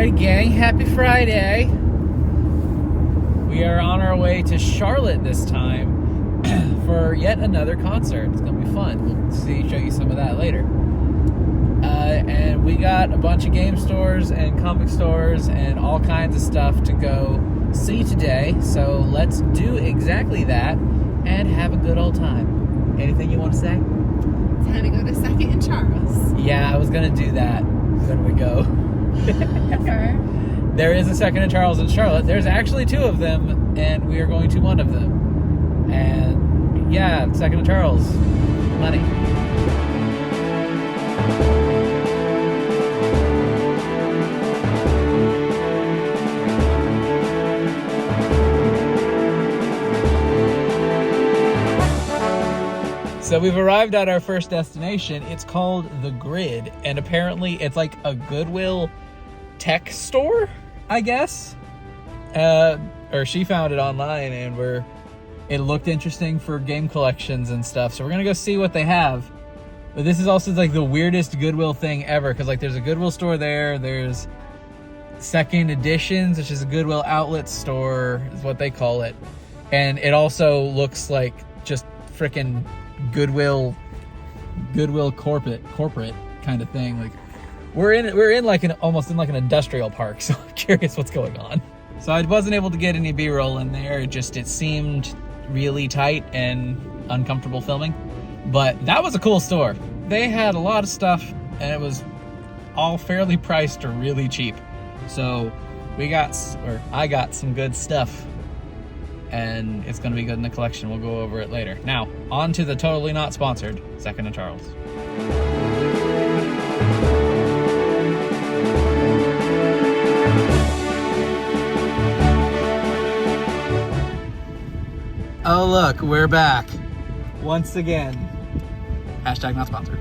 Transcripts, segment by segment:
Alright, gang, happy Friday. We are on our way to Charlotte this time for yet another concert. It's going to be fun. We'll show you some of that later. And we got a bunch of game stores and comic stores and all kinds of stuff to go see today. So let's do exactly that and have a good old time. Anything you want to say? Time to go to Second and Charles. Yeah, I was going to do that when we go. Okay. There is a Second and Charles in Charlotte. There's actually two of them, and we are going to one of them. And yeah, Second and Charles. Money. So we've arrived at our first destination. It's called The Grid, and apparently it's like a Goodwill tech store, I guess. Or she found it online, and it looked interesting for game collections and stuff. So we're gonna go see what they have. But this is also like the weirdest Goodwill thing ever, because like there's a Goodwill store there. There's Second Editions, which is a Goodwill outlet store, is what they call it, and it also looks like just freaking Goodwill corporate kind of thing. Like we're in like almost in like an industrial park, so I'm curious what's going on. So I wasn't able to get any B-roll in there. It seemed really tight and uncomfortable filming, but that was a cool store. They had a lot of stuff, and it was all fairly priced or really cheap. So I got some good stuff, and it's going to be good in the collection. We'll go over it later. Now, on to the totally not sponsored Second and Charles. Oh look, we're back. Once again. Hashtag not sponsored.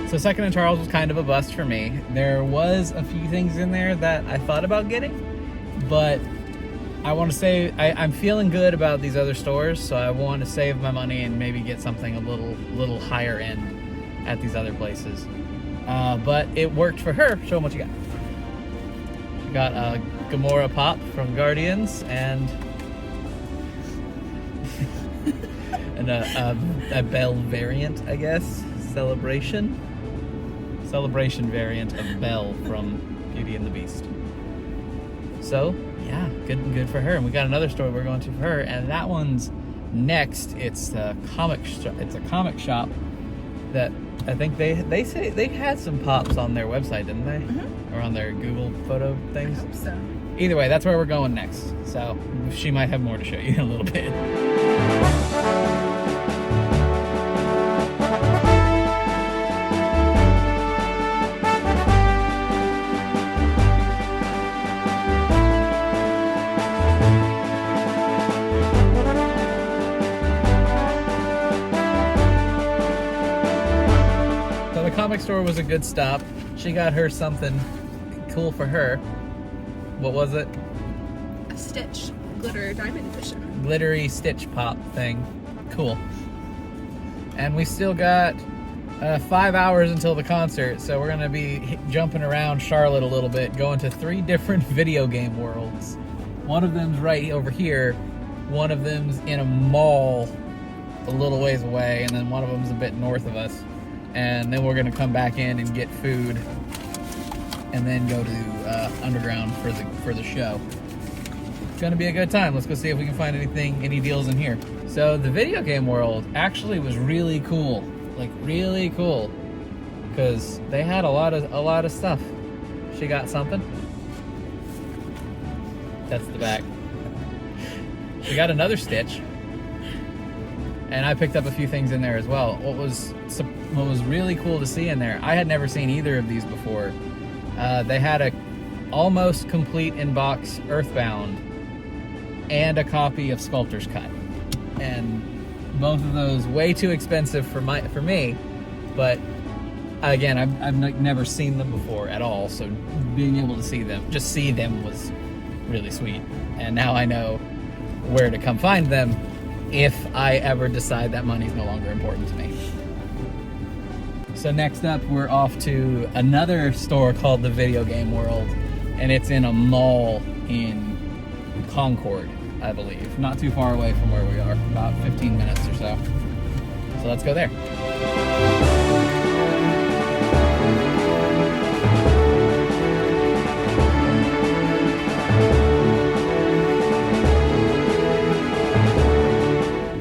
So Second and Charles was kind of a bust for me. There was a few things in there that I thought about getting, but I want to say I'm feeling good about these other stores, so I want to save my money and maybe get something a little higher end at these other places. But it worked for her. Show them what you got. She got a Gamora Pop from Guardians and a Belle variant, I guess. Celebration variant of Belle from Beauty and the Beast. So yeah, good for her. And we got another store we're going to for her, and that one's next. It's a comic shop that I think they say they had some pops on their website, didn't they? Mm-hmm. Or on their Google photo things. I hope so. Either way, that's where we're going next. So she might have more to show you in a little bit. Comic store was a good stop. She got her something cool for her. What was it? A Stitch glitter diamond edition. Glittery Stitch Pop thing. Cool. And we still got 5 hours until the concert, so we're gonna be jumping around Charlotte a little bit, going to 3 different video game worlds. One of them's right over here, one of them's in a mall a little ways away, and then one of them's a bit north of us. And then we're gonna come back in and get food, and then go to Underground for the show. It's gonna be a good time. Let's go see if we can find any deals in here. So the video game world actually was really cool, like really cool, because they had a lot of stuff. She got something. That's the back. She got another Stitch. And I picked up a few things in there as well. What was really cool to see in there, I had never seen either of these before. They had a almost complete in-box Earthbound and a copy of Sculptor's Cut. And both of those way too expensive for me, but again, I've never seen them before at all, so being able to see them was really sweet. And now I know where to come find them if I ever decide that money's no longer important to me. So next up, we're off to another store called the Video Game World, and it's in a mall in Concord, I believe. Not too far away from where we are, about 15 minutes or so. So let's go there.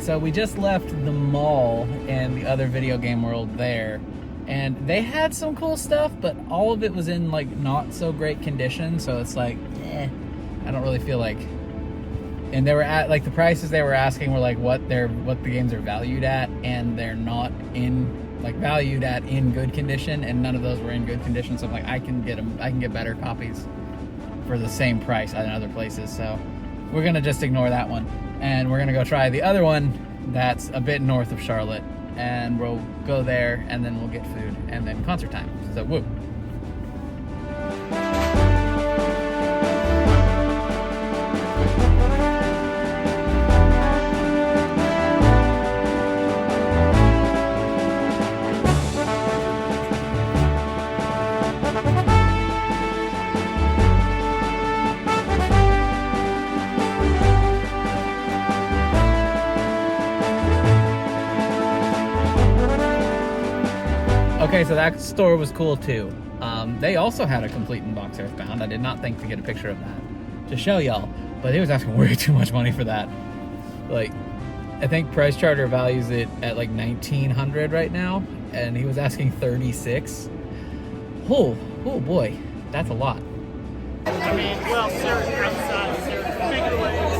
So we just left the mall and the other Video Game World there, and they had some cool stuff, but all of it was in like not so great condition, so it's like, I don't really feel like. And they were at like the prices they were asking were like what the games are valued at, and they're not valued at in good condition, and none of those were in good condition. So I'm like, I can get better copies for the same price at other places. So we're gonna just ignore that one, and we're gonna go try the other one that's a bit north of Charlotte, and we'll go there, and then we'll get food, and then concert time. So woo. Okay, so that store was cool too. They also had a complete in box Earthbound. I did not think to get a picture of that to show y'all, but he was asking way too much money for that. Like, I think Price Charter values it at like $1,900 right now, and he was asking $36. Oh boy, that's a lot. I mean, well, certain outside, certain bigger ways.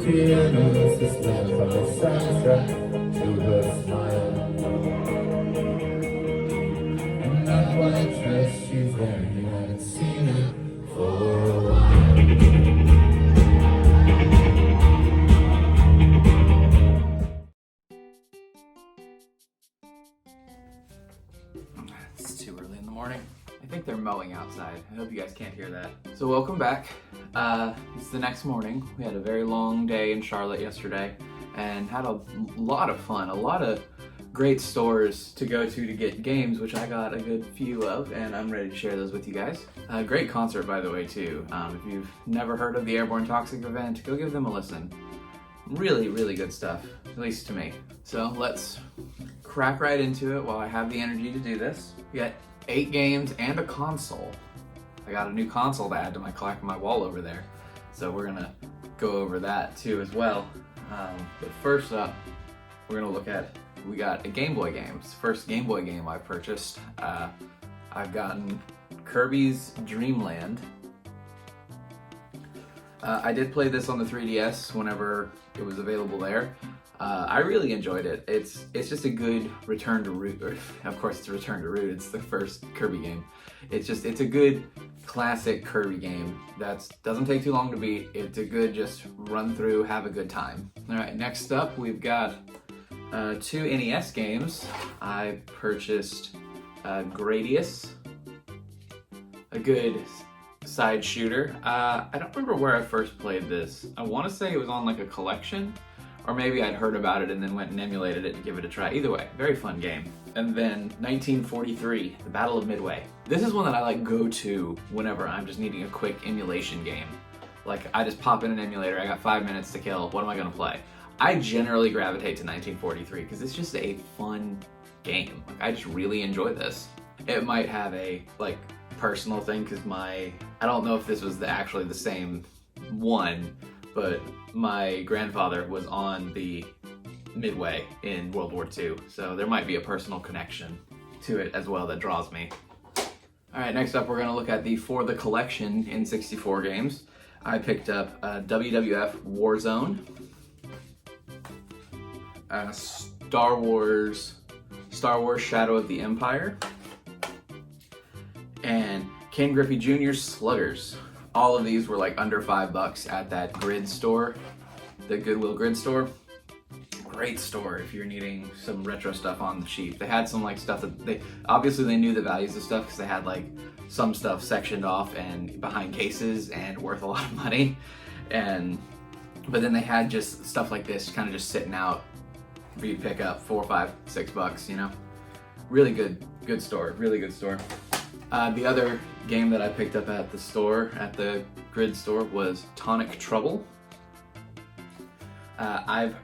Pianos is stand from the soundtrack to her smile. And that white dress she's wearing, you haven't seen it for a while. It's too early in the morning. I think they're mowing outside. I hope you guys can't hear that. So welcome back. It's the next morning. We had a very long day in Charlotte yesterday and had a lot of fun. A lot of great stores to go to get games, which I got a good few of, and I'm ready to share those with you guys. Great concert, by the way, too. If you've never heard of the Airborne Toxic event, go give them a listen. Really, really good stuff, at least to me. So let's crack right into it while I have the energy to do this. We got 8 games and a console. I got a new console to add to my wall over there. So we're gonna go over that too as well. But first up, we're gonna look at, we got a Game Boy game. It's the first Game Boy game I purchased. I've gotten Kirby's Dream Land. I did play this on the 3DS whenever it was available there. I really enjoyed it. It's just a good return to root. Of course, it's a return to root. It's the first Kirby game. It's a good classic Kirby game that doesn't take too long to beat. It's a good just run through, have a good time. All right, next up we've got 2 NES games. I purchased Gradius, a good side shooter. I don't remember where I first played this. I want to say it was on like a collection, or maybe I'd heard about it and then went and emulated it to give it a try. Either way, very fun game. And then 1943, The Battle of Midway. This is one that I like go to whenever I'm just needing a quick emulation game. Like I just pop in an emulator, I got 5 minutes to kill, what am I gonna play? I generally gravitate to 1943 because it's just a fun game. Like I just really enjoy this. It might have a like personal thing because I don't know if this was actually the same one, but my grandfather was on the Midway in World War II, so there might be a personal connection to it as well that draws me. All right, next up we're gonna look at the For the Collection N64 games. I picked up WWF Warzone, Star Wars Shadow of the Empire, and Ken Griffey Jr.'s Sluggers. All of these were like under $5 at that Grid store, the Goodwill Grid store. Great store if you're needing some retro stuff on the cheap. They had some like stuff that they knew the values of stuff because they had like some stuff sectioned off and behind cases and worth a lot of money. But then they had just stuff like this kind of just sitting out for you to pick up, $4, $5, $6, you know? Really good store, really good store. The other game that I picked up at the Grid store, was Tonic Trouble. I've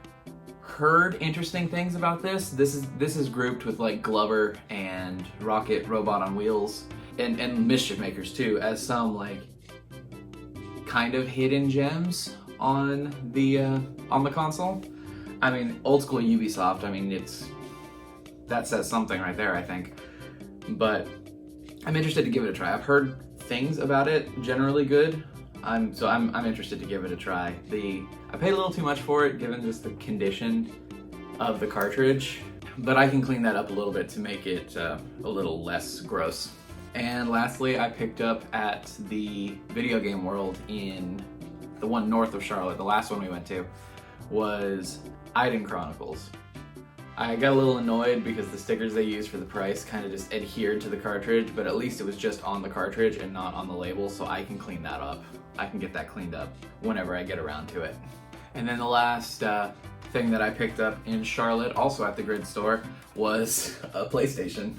heard interesting things about this. This is grouped with like Glover and Rocket Robot on Wheels and Mischief Makers too, as some like kind of hidden gems on the console. I mean, old school Ubisoft. I mean, that says something right there, I think. But I'm interested to give it a try. I've heard things about it, generally good. I'm interested to give it a try. I paid a little too much for it, given just the condition of the cartridge, but I can clean that up a little bit to make it a little less gross. And lastly, I picked up at the Video Game World in the one north of Charlotte, the last one we went to, was Iden Chronicles. I got a little annoyed because the stickers they used for the price kind of just adhered to the cartridge, but at least it was just on the cartridge and not on the label, so I can clean that up. I can get that cleaned up whenever I get around to it. And then the last thing that I picked up in Charlotte, also at the Grid store, was a PlayStation.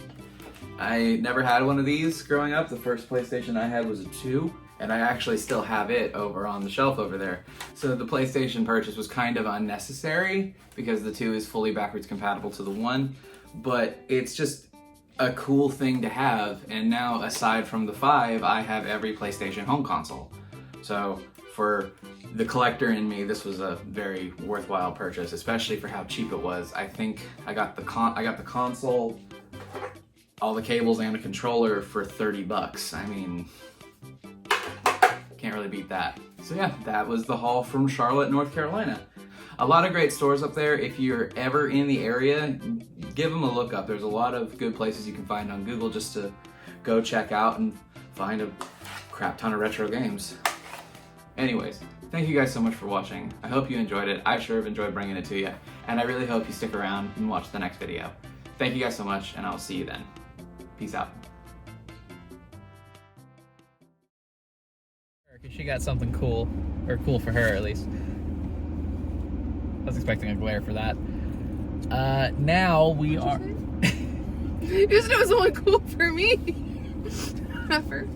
I never had one of these growing up. The first PlayStation I had was a 2, and I actually still have it over on the shelf over there. So the PlayStation purchase was kind of unnecessary because the 2 is fully backwards compatible to the 1, but it's just a cool thing to have. And now, aside from the 5, I have every PlayStation home console. So for the collector in me, this was a very worthwhile purchase, especially for how cheap it was. I think I got the console, all the cables, and a controller for $30. I mean, can't really beat that. So yeah, that was the haul from Charlotte, North Carolina. A lot of great stores up there. If you're ever in the area, give them a look up. There's a lot of good places you can find on Google just to go check out and find a crap ton of retro games. Anyways, thank you guys so much for watching. I hope you enjoyed it. I sure have enjoyed bringing it to you, and I really hope you stick around and watch the next video. Thank you guys so much, and I'll see you then. Peace out. She got something cool, or cool for her at least. I was expecting a glare for that. Now we are. You just know someone cool for me. Ever.